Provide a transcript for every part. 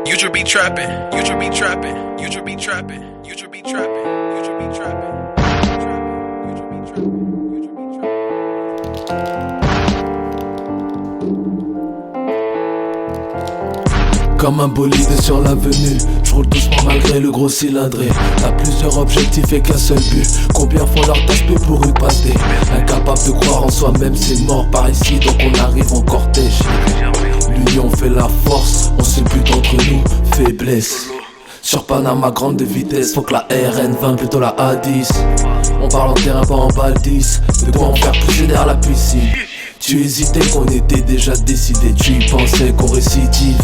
You should be trapping, you should be trapping, you should be trapping, you should be trapping, you should be trapping. Comme un bolide sur l'avenue, je roule doucement malgré le gros cylindré. T'as plusieurs objectifs et qu'un seul but. Combien font leur tâche pour une pastille? Incapable de croire en soi-même, c'est mort par ici, donc on arrive en cortège. L'union fait la force, on se bute entre nous, faiblesse. Sur Panama, grande vitesse, faut que la RN20 plutôt la A10. On parle en terrain, pas en baldis. De quoi en faire pousser derrière la piscine. Tu hésitais qu'on était déjà décidé, tu y pensais qu'on récidive.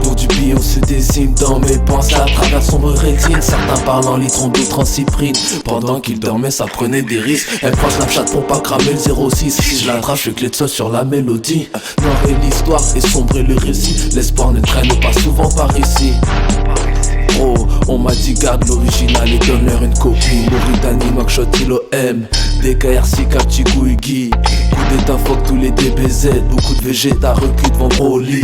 Pour du billet on se décime dans mes pensées à travers sombre rétine. Certains parlent en litres, d'autres en cyprine. Pendant qu'ils dormaient ça prenait des risques. Elle prend Snapchat pour pas cramer le 06. Si je l'attrape je clé de sauce sur la mélodie. Noir est l'histoire et sombre est le récit. L'espoir ne traîne pas souvent par ici. Oh, on m'a dit garde l'original et donne-leur une copie. Mauritanie, Nouakchott, l'OM DKRC, Kapchikoui, coup d'état, fuck tous les DBZ. Beaucoup de végétas recul devant Broly.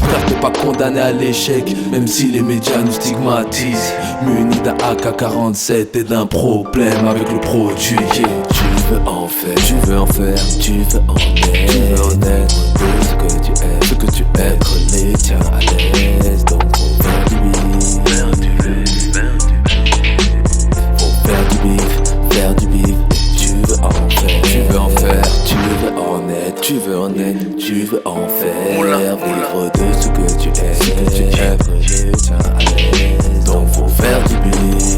Frère t'es pas condamné à l'échec, même si les médias nous stigmatisent. Muni d'un AK-47 et d'un problème avec le produit. Tu veux en faire, tu veux en faire, tu veux en être. Tu veux en être de ce que tu es, ce que tu es. Être les tiens à l'aise, donc faut faire du bif. Faut faire du bif, faire du bif. Tu veux en faire, tu veux en faire, tu veux en être, tu veux en être, tu veux en faire. Vivre de ce que tu es, ce que tu être les tiens à l'aise, donc faut faire du bif.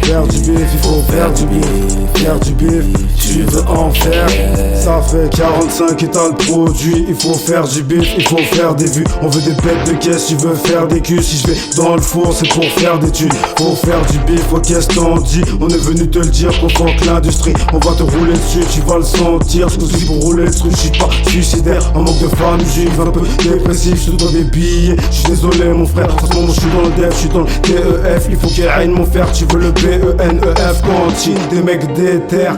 Faire du bif, il faut faire du bif. Faire du bif, tu veux en faire. Ça fait 45 et t'as le produit. Il faut faire du bif, il faut faire des vues. On veut des bêtes de caisse, tu veux faire des culs. Si je vais dans le four, c'est pour faire des thunes. Faut faire du bif, oh qu'est-ce t'en dis? On est venu te le dire, qu'on fuck l'industrie. On va te rouler dessus, tu vas le sentir. Je suis pour rouler le truc, je suis pas suicidaire. En manque de femme juive, un peu dépressif, je te dois des billets. Je suis désolé mon frère, en ce moment je suis dans le dev, je suis dans le DEF. Il faut qu'il règne mon frère, tu veux le BENEF. Cantine, des mecs déter.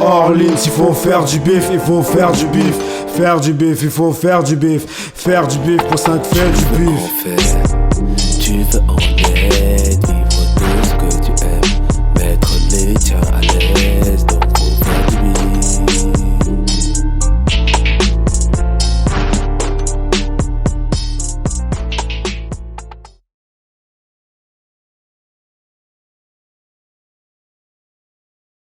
Orleans, il faut faire du bif, il faut faire du bif. Faire du bif, il faut faire du bif. Faire du bif pour 5 faire du bif. Tu veux en être, vivre de ce que tu aimes. Mettre les tiens